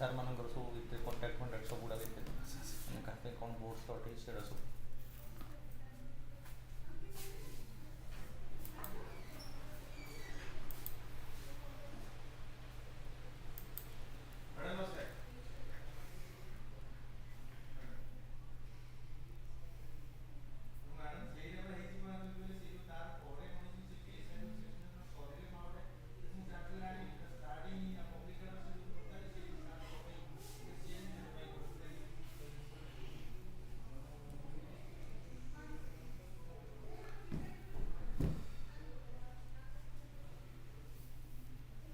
Sir ମାନଙ୍କର ସବୁ ଭିତରେ କଣ୍ଟାକ୍ଟ ସବୁ ଗୁଡ଼ା ଭିତରେ ମାନେ କାହା କ'ଣ ବୋର୍ଡ଼ ସର୍ଟେଜ୍ ସେଇଟା ସବୁ।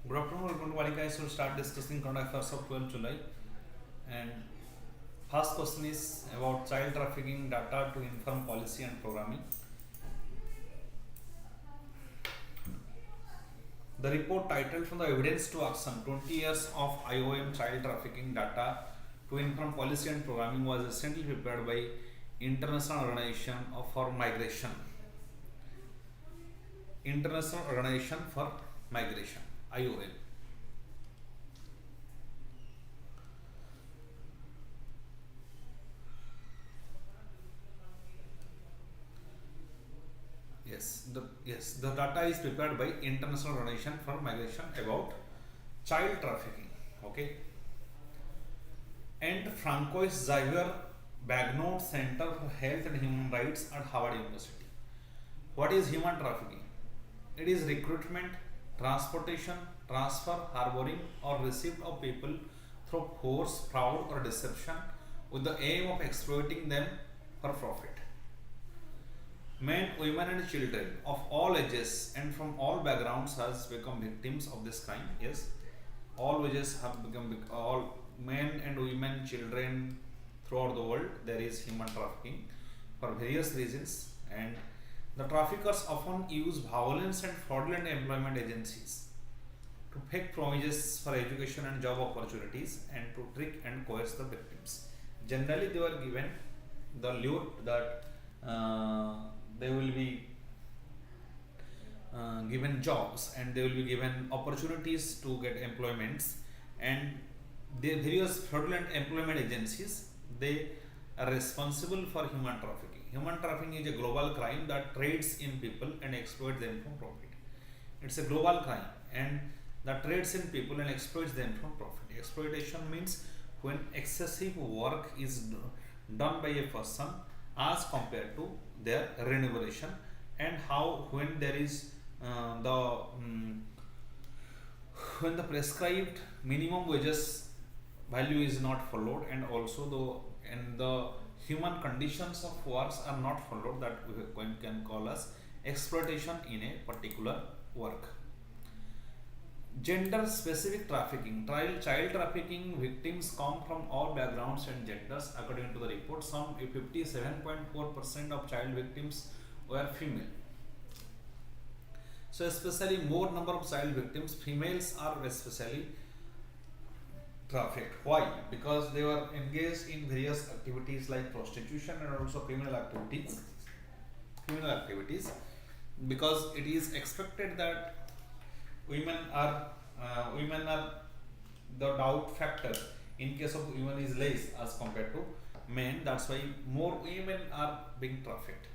Good afternoon, welcome to VANIK-IAS. We'll start discussing current affairs of 12 July. And first question is about child trafficking data to inform policy and programming. The report titled From the Evidence to Action 20 Years of IOM Child Trafficking Data to Inform Policy and Programming was recently prepared by International Organization for Migration. International Organization for Migration, IOM. The data is prepared by International Organization for Migration about child trafficking. Okay. And Francois Xavier Bagnold Center for Health and Human Rights at Harvard University. What is human trafficking? It is recruitment, transportation, transfer, harboring or receipt of people through force, fraud or deception with the aim of exploiting them for profit. Men, women and children of all ages and from all backgrounds has become victims of this crime. Yes, all ages have become, all men and women, children throughout the world there is human trafficking for various reasons, and the traffickers often use violence and fraudulent employment agencies to fake promises for education and job opportunities and to trick and coerce the victims. Generally they were given the lure that they will be given jobs and they will be given opportunities to get employments, and the various fraudulent employment agencies, they are responsible for human trafficking. Human trafficking is a global crime that trades in people and exploits them for profit. It's a global crime and that trades in people and exploits them for profit. Exploitation means when excessive work is done by a person as compared to their remuneration, and how when there is when the prescribed minimum wages value is not followed, and also the human conditions of works are not followed, that we can call as exploitation in a particular work. Gender specific trafficking. Child trafficking victims come from all backgrounds and genders. According to the report, some 57.4% of child victims were female. So especially more number of child victims, females are especially trafficked. Why? Because they were engaged in various activities like prostitution and also criminal activities. Because it is expected that women are the doubt factor in case of women is less as compared to men. That's why more women are being trafficked.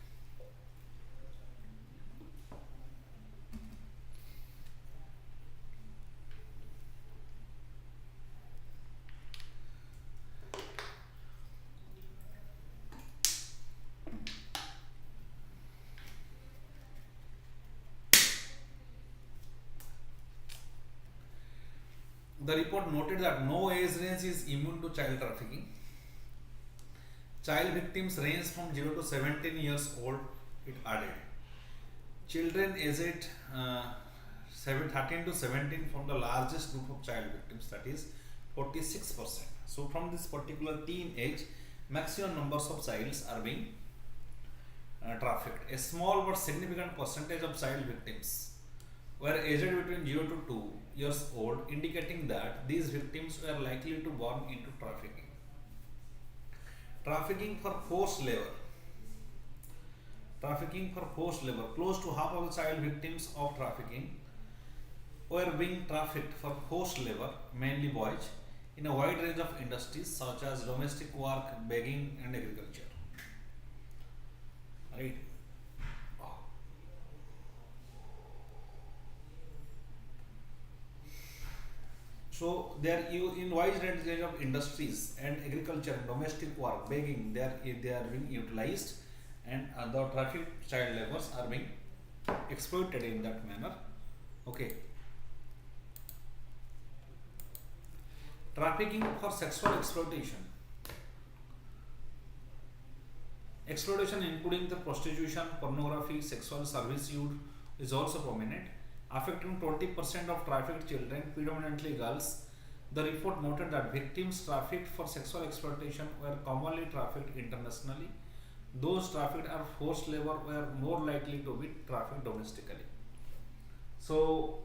The report noted that no age range is immune to child trafficking. Child victims range from 0 to 17 years old, it added. Children aged 13 to 17 from the largest group of child victims, that is 46%. So from this particular teen age, maximum numbers of childs are being trafficked. A small but significant percentage of child victims were aged between 0 to 2 years old, indicating that these victims were likely to born into trafficking. Trafficking for forced labor. Close to half of the child victims of trafficking were being trafficked for forced labor, mainly boys. in a wide range of industries such as domestic work, begging, and agriculture. Right? So they are in wide range of industries and agriculture and domestic work, begging. They are being utilized, and the traffic child laborers are being exploited in that manner. Okay. Trafficking for sexual exploitation. Exploitation including the prostitution, pornography, sexual servitude is also prominent, affecting 20% of trafficked children, predominantly girls. The report noted that victims trafficked for sexual exploitation were commonly trafficked internationally. Those trafficked are forced labor were more likely to be trafficked domestically. So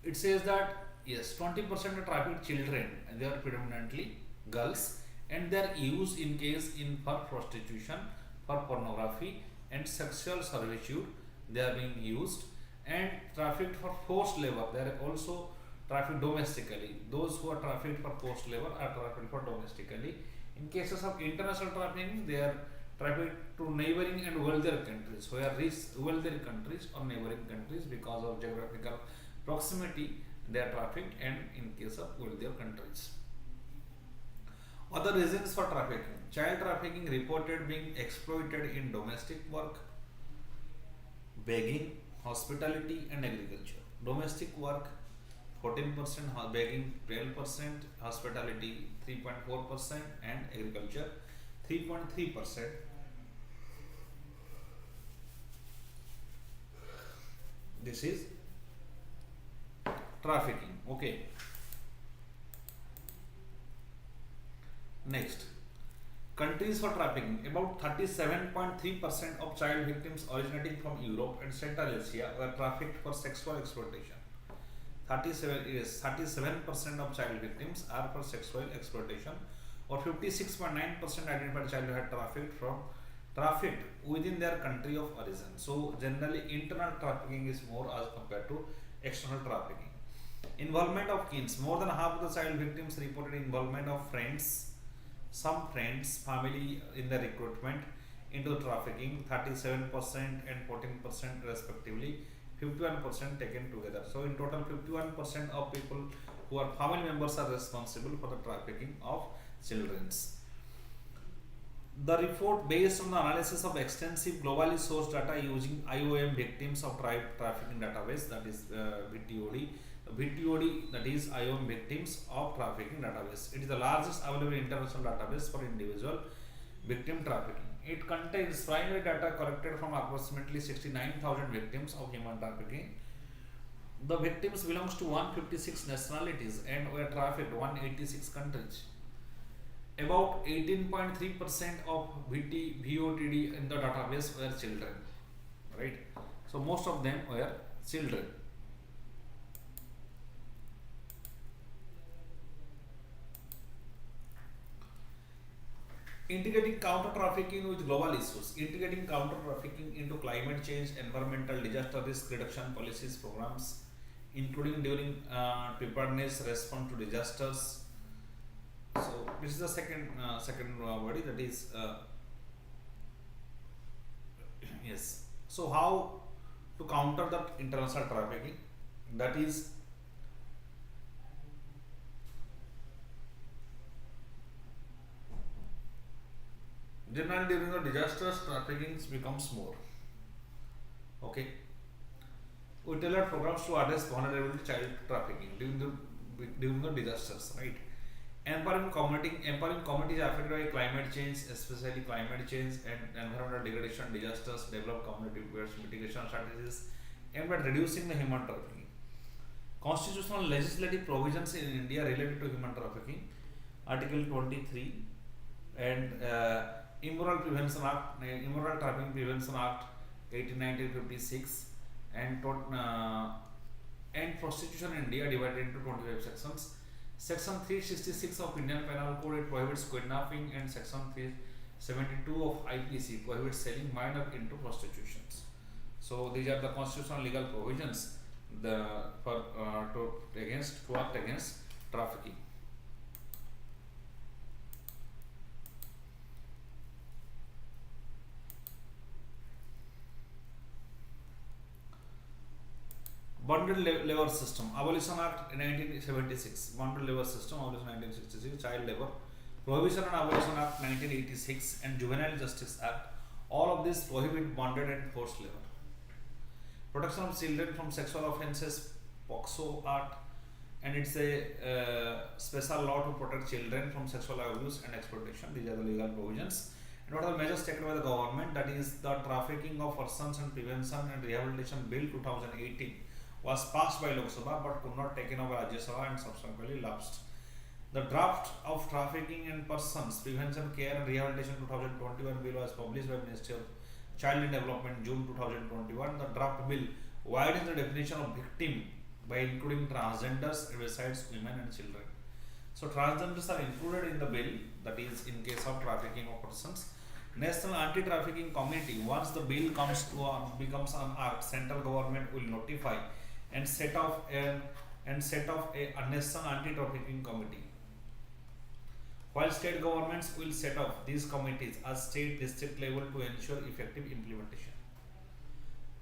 it says that yes, 20% of trafficked children, they are predominantly girls, and they are used in case in for prostitution, for pornography, and sexual servitude. They are being used, and trafficked for forced labor. They are also trafficked domestically. Those who are trafficked for forced labor are trafficked for domestically. In cases of international trafficking, they are trafficked to neighboring and wealthier countries, where rich wealthier countries or neighboring countries, because of geographical proximity, they are trafficked, and in case of wealthier countries. Other reasons for trafficking: child trafficking reported being exploited in domestic work, begging, hospitality, and agriculture. Domestic work 14%, begging 12%, hospitality 3.4%, and agriculture 3.3%. This is trafficking. Okay. Next, countries for trafficking. About 37.3% of child victims originating from Europe and Central Asia were trafficked for sexual exploitation. 37% of child victims are for sexual exploitation, or 56.9% identified child had trafficked within their country of origin. So generally internal trafficking is more as compared to external trafficking. Involvement of kins. More than half of the child victims reported involvement of friends, some friends, family in the recruitment into trafficking, 37% and 14% respectively, 51% taken together. So in total 51% of people who are family members are responsible for the trafficking of children. The report, based on the analysis of extensive globally sourced data using IOM victims of trafficking database, that is VTOD. VTOD, that is IOM victims of trafficking database. It is the largest available international database for individual victim trafficking. It contains primary data collected from approximately 69,000 victims of human trafficking. The victims belongs to 156 nationalities and were trafficked 186 countries. About 18.3% of VOTD in the database were children, right? So most of them were children. Integrating counter trafficking with global issues. Integrating counter trafficking into climate change, environmental disaster risk reduction policies programs, including during preparedness response to disasters. So this is the second body, that is yes. So how to counter that international trafficking? That is generally during the disasters, trafficking becomes more. Okay. We tailor programs to address vulnerable child trafficking during the disasters, right? Empowering communities affected by climate change, especially climate change and environmental degradation, disasters, develop community-based mitigation strategies aimed at reducing the human trafficking. Constitutional legislative provisions in India related to human trafficking, Article 23, and Immoral Trafficking Prevention Act 1956, and prostitution in India divided into 25 sections. Section 366 of Indian Penal Code, it prohibits kidnapping, and Section 372 of IPC prohibits selling minor into prostitutions. So these are the constitutional legal provisions to act against trafficking. Bundled labor system, Abolition Act 1976, Bundled labor system, Abolition 1966, Child labor, Prohibition and Abolition Act 1986, and Juvenile Justice Act. All of these prohibit bonded and forced labor. Protection of children from sexual offences, POCSO Act, and it's a special law to protect children from sexual abuse and exploitation. These are the legal provisions. And what are the measures taken by the government? That is the Trafficking of Persons and Prevention and Rehabilitation Bill 2018 was passed by Lok Sabha but could not taken over Rajya Sabha and subsequently lapsed. The draft of Trafficking in Persons, Prevention, Care and Rehabilitation 2021 bill was published by Ministry of Child and Development June 2021. The draft bill widens the definition of victim by including transgenders besides women and children. So transgenders are included in the bill, that is in case of trafficking of persons. National Anti-Trafficking Committee, once the bill comes to becomes an act, central government will notify and set off a National Anti-Trafficking Committee, while state governments will set up these committees at state district level to ensure effective implementation.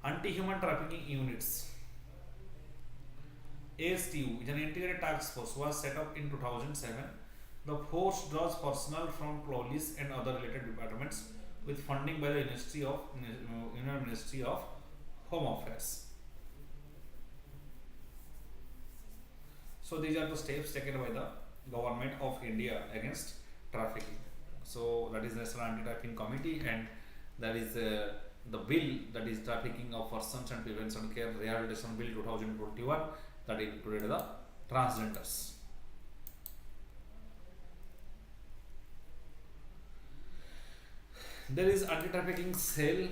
Anti-human trafficking units, ASTU is an integrated task force, was set up in 2007. The force draws personnel from police and other related departments with funding by the Ministry of Home Affairs. So these are the steps taken by the Government of India against trafficking. So that is National Anti-Trafficking Committee, and that is the bill, that is Trafficking of Persons and Prevention, Care, Rehabilitation Bill 2021, that included the transgenders. There is anti-trafficking cell.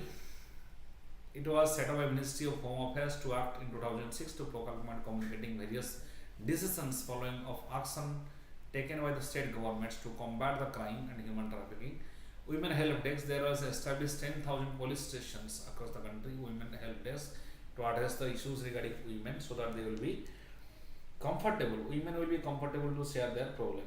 It was set up by Ministry of Home Affairs to act in 2006 to proclaim communicating various decisions following of action taken by the state governments to combat the crime and human trafficking. Women help desk, there was established 10,000 police stations across the country, women help desk, to address the issues regarding women so that they will be comfortable, women will be comfortable to share their problem.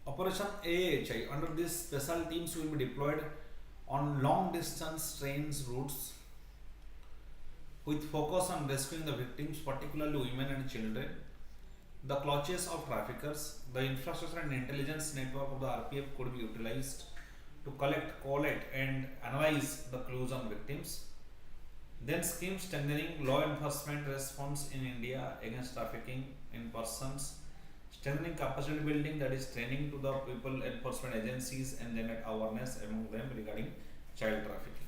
Operation AHI, under this, special teams will be deployed on long distance trains routes with focus on rescuing the victims, particularly women and children, the clutches of traffickers. The infrastructure and intelligence network of the RPF could be utilized to collect and analyze the clues on victims. Then scheme strengthening law enforcement response in India against trafficking in persons, strengthening capacity building, that is training to the people enforcement agencies and generate awareness among them regarding child trafficking.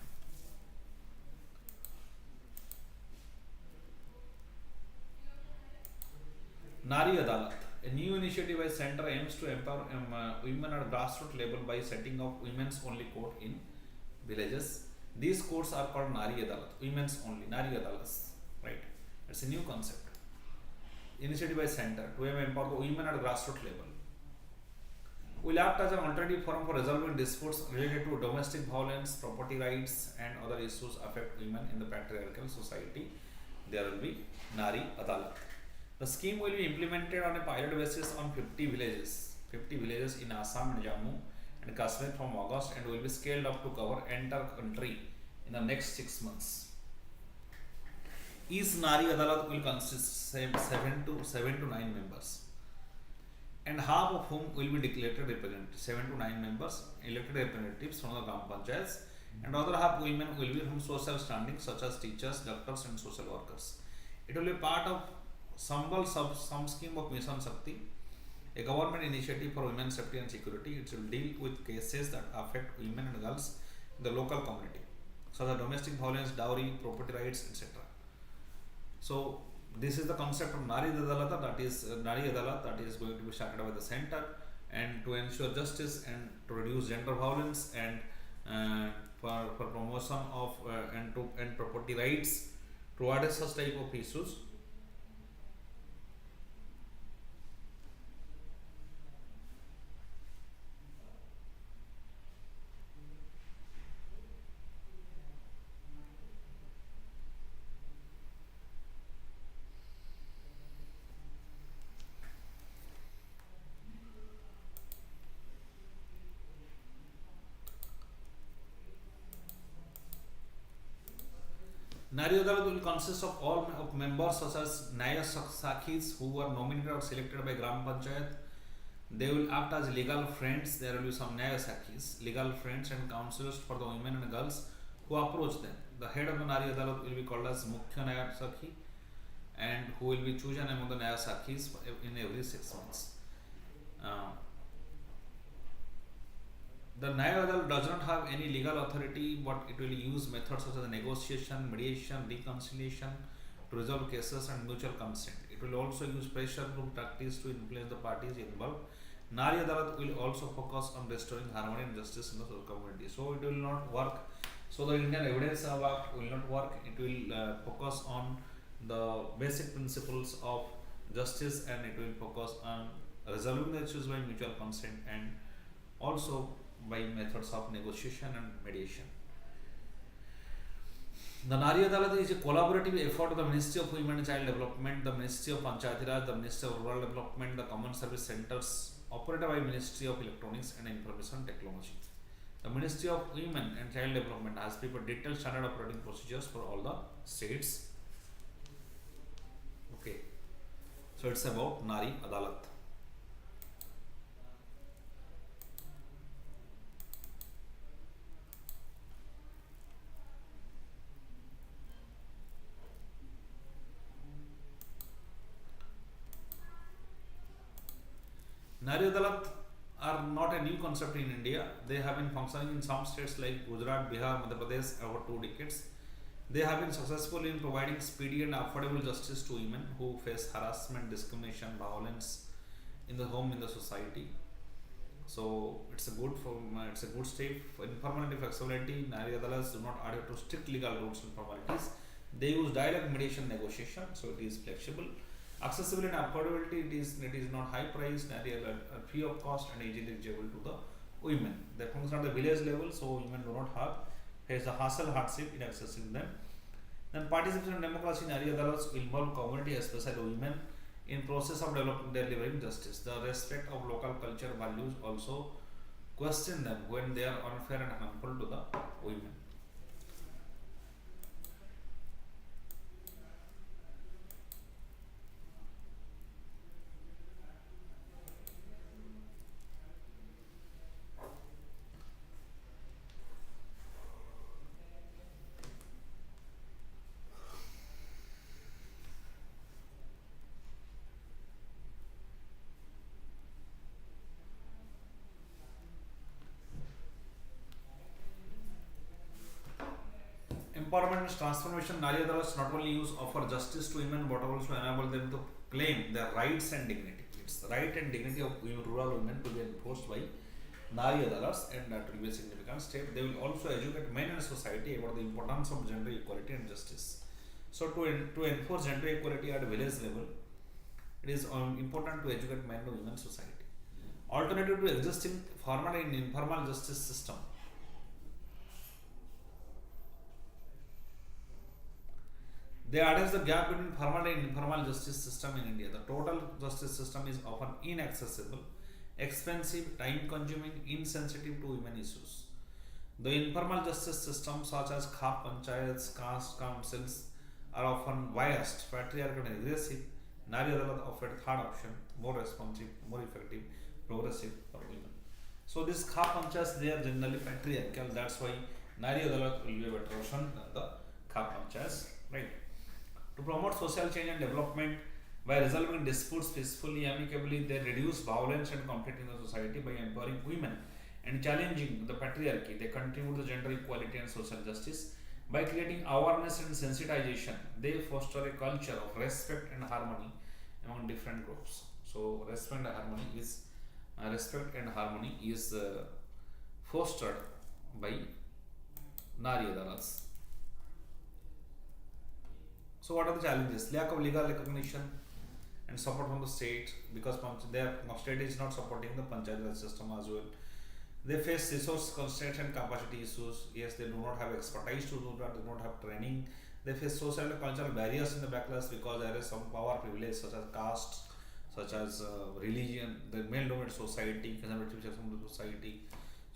Nari Adalat. A new initiative by Center aims to empower women at grassroots level by setting up women's only court in villages. These courts are called Nari Adalat, women's only, Nari Adalats, right? It's a new concept. Initiative by Center to empower the women at grassroots level. Will act as an alternative forum for resolving disputes related to domestic violence, property rights, and other issues affect women in the patriarchal society. There will be Nari Adalat. The scheme will be implemented on a pilot basis on 50 villages in Assam and Jammu and Kashmir from August, and will be scaled up to cover entire country in the next 6 months. Each Nari Adalat will consist 7 to 9 members, and half of whom will be declared representatives. 7 to 9 members, elected representatives from the Gram Panchayats, and other half women will be from social standing such as teachers, doctors, and social workers. It will be part of some scheme of Mission Shakti, a government initiative for women's safety and security. It will deal with cases that affect women and girls in the local community, such as domestic violence, dowry, property rights, etc. So this is the concept of Nari Adalat, that is going to be started by the center, and to ensure justice and to reduce gender violence, and for promotion of and property rights, to address such type of issues. Nari Adalat will consist of all of members such as Nyaya Sakhis who were nominated or selected by Gram Panchayat. They will act as legal friends. There will be some Nyaya Sakhis, legal friends and counselors for the women and girls who approach them. The head of the Nari Adalat will be called as Mukhya Nyaya Sakhi, and who will be chosen among the Nyaya Sakhis in every 6 months. The Nyaya Adalat does not have any legal authority, but it will use methods such as negotiation, mediation, reconciliation to resolve cases and mutual consent. It will also use pressure group tactics to influence the parties involved. Nari Adalat will also focus on restoring harmony and justice in the social community. So it will not work. So the Indian Evidence Act will not work. It will focus on the basic principles of justice, and it will focus on resolving the issues by mutual consent and also by methods of negotiation and mediation. The Nari Adalat is a collaborative effort of the Ministry of Women and Child Development, the Ministry of Panchayati Raj, the Ministry of Rural Development, the Common Service Centers operated by Ministry of Electronics and Information Technology. The Ministry of Women and Child Development has prepared detailed standard operating procedures for all the states. Okay, so it's about Nari Adalat. Nari Adalat are not a new concept in India. They have been functioning in some states like Gujarat, Bihar, Madhya Pradesh over 2 decades. They have been successful in providing speedy and affordable justice to women who face harassment, discrimination, violence in the home, in the society. So it's a good step for informal and flexibility. Nari Adalats do not adhere to strict legal rules and formalities. They use dialogue, mediation, negotiation, so it is flexible. Accessibility and affordability, it is not high priced, free of cost, and easily reachable to the women. They function at the village level, so women do not face the hardship in accessing them. Then participation in democracy in Nari Adalats will involve community, especially women, in process of delivering justice. The respect of local culture values also question them when they are unfair and harmful to the women. Empowerment and transformation. Nari Adalats not only offer justice to women but also enable them to claim their rights and dignity. states. Right and dignity of rural women to be enforced by Nari Adalats, and that will be a significant step. They will also educate men and society about the importance of gender equality and justice. So, to enforce gender equality at village level, it is important to educate men and women society. Alternative to existing formal and informal justice system. They address the gap between formal and informal justice system in India. The total justice system is often inaccessible, expensive, time-consuming, insensitive to women issues. The informal justice systems such as khap panchayats, caste councils are often biased, patriarchal and aggressive. Nari Adalat offered third option, more responsive, more effective, progressive for women. So these khap panchayats, they are generally patriarchal. That's why Nari Adalat will be a better option than the khap panchayats, right? To promote social change and development by resolving disputes peacefully, amicably, they reduce violence and conflict in the society by empowering women and challenging the patriarchy. They contribute to gender equality and social justice. By creating awareness and sensitization, they foster a culture of respect and harmony among different groups. So, respect and harmony is fostered by Nari Adalats. So, what are the challenges? Lack of legal recognition and support from the state, because their state is not supporting the panchayat system as well. They face resource constraints and capacity issues. Yes, they do not have expertise to do that, they do not have training. They face social and cultural barriers in the backlash because there is some power privilege such as caste, such as religion, the male dominated society, conservative section of the society.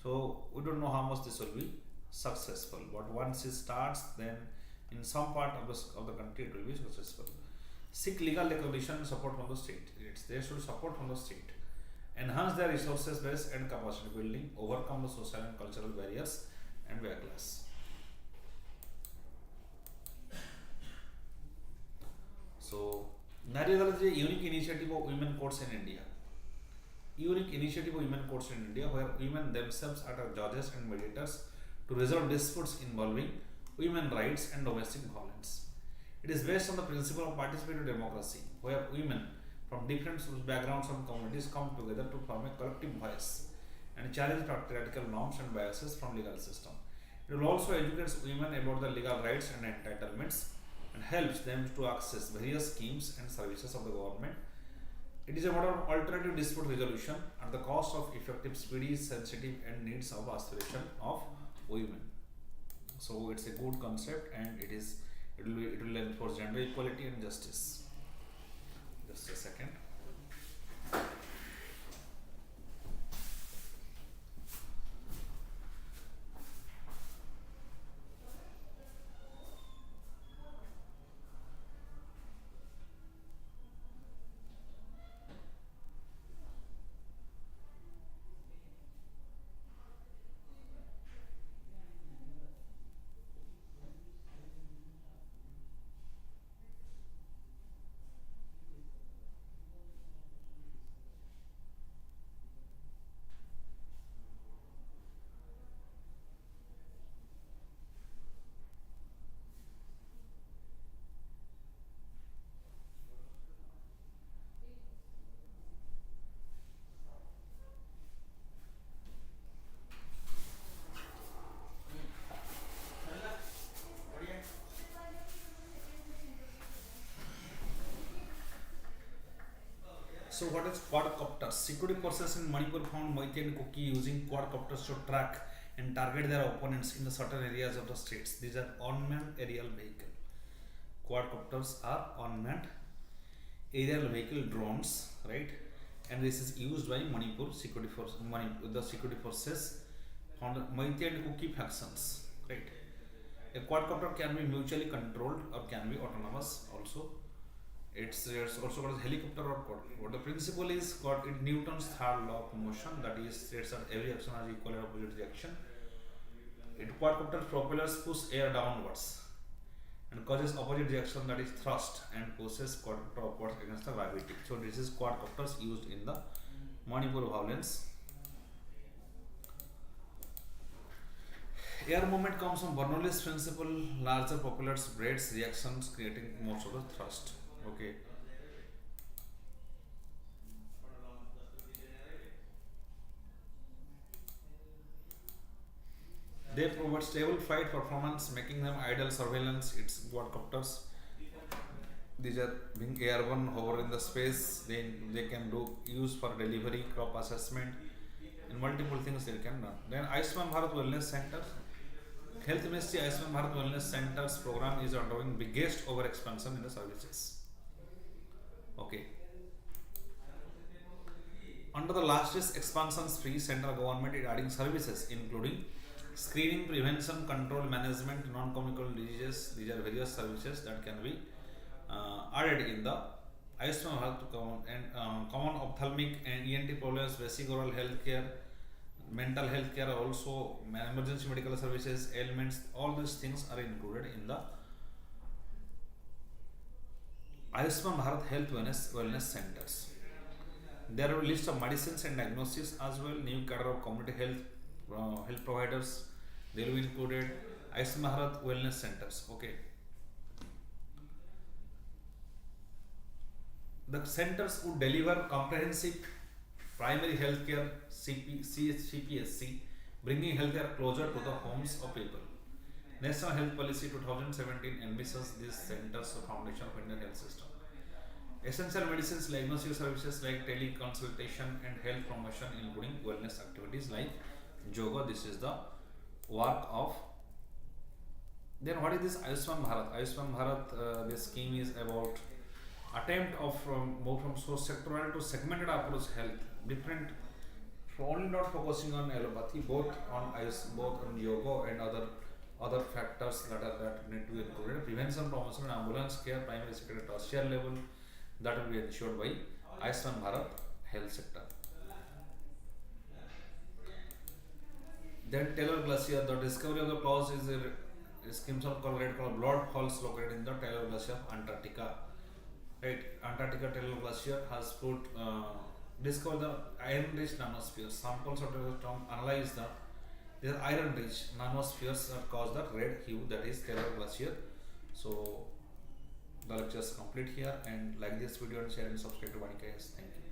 So we don't know how much this will be successful. But once it starts, then in some part of the country it will be successful. Seek legal recognition and support from the state. They should support from the state. Enhance their resources base and capacity building, overcome the social and cultural barriers and backlash. So, Nari Adalat is a unique initiative of women courts in India. Unique initiative of women courts in India where women themselves are judges and mediators to resolve disputes involving women rights and domestic violence. It is based on the principle of participatory democracy where women from different backgrounds and communities come together to form a collective voice and challenge patriarchal norms and biases from legal system. It will also educate women about the legal rights and entitlements and helps them to access various schemes and services of the government. It is a model of alternative dispute resolution at the cost of effective, speedy, sensitive and needs of aspiration of women. So it's a good concept and it will enforce gender equality and justice. Just a second. So what is quadcopters? Security forces in Manipur found Moiti and Kuki using quadcopters to track and target their opponents in the certain areas of the states. These are unmanned aerial vehicle. Quadcopters are unmanned aerial vehicle drones, right? And this is used by Manipur security force, the security forces from the Moiti and Kuki factions, right? A quadcopter can be mutually controlled or can be autonomous also. It's also called as helicopter or quadcopter. The principle is called in Newton's third law of motion, that is states that every action has equal and opposite reaction. Quadcopter propellers push air downwards and causes opposite reaction, that is thrust, and pushes quadcopter upwards against the gravity. So this is quadcopters used in the Manipur violence. Air movement comes from Bernoulli's principle. Larger propellers breeds reactions creating most of the thrust. Okay. They provide stable flight performance, making them ideal surveillance. It's quadcopters. These are being airborne, hover in the space. They can do use for delivery, crop assessment, and multiple things they can run. Then Ayushman Bharat Wellness Center. Health Ministry Ayushman Bharat Wellness Centers program is undergoing biggest over expansion in the services. Okay. Under the largest expansion spree, central government is adding services including screening, prevention, control, management, non-communicable diseases. These are various services that can be added in the Ayushman Bharat common ophthalmic and ENT problems, basic oral health care, mental health care, also emergency medical services, ailments. All these things are included in the Ayushman Bharat Health Wellness Centers. There are a list of medicines and diagnosis as well. New cadre of community health providers, they will be included. Ayushman Bharat Wellness Centers. Okay. The centers would deliver comprehensive primary health care, CPSC, bringing healthcare closer to the homes of people. National Health Policy 2017 envisages these centers the foundation of Indian health system. Essential medicines, diagnostic services like teleconsultation and health promotion, including wellness activities like yoga. This is the work of. Then what is this Ayushman Bharat? Ayushman Bharat, this scheme is about attempt of move from sectoral to segmented approach health, different, only not focusing on allopathy, both on yoga and other factors that need to be included. Prevention, promotion, and ambulance care, primary, secondary, tertiary level, that will be ensured by Ayushman Bharat health sector. Then Taylor Glacier, the discovery of the clause is a scheme called blood falls located in the Taylor Glacier of Antarctica. Right, Antarctica Taylor Glacier has discovered the iron-rich nanospheres. Samples of the storm analyze these are iron-rich nanospheres that cause the red hue, that is Taylor Glacier. So the lecture is complete here, and like this video and share and subscribe to VANIK-IAS. Thank you.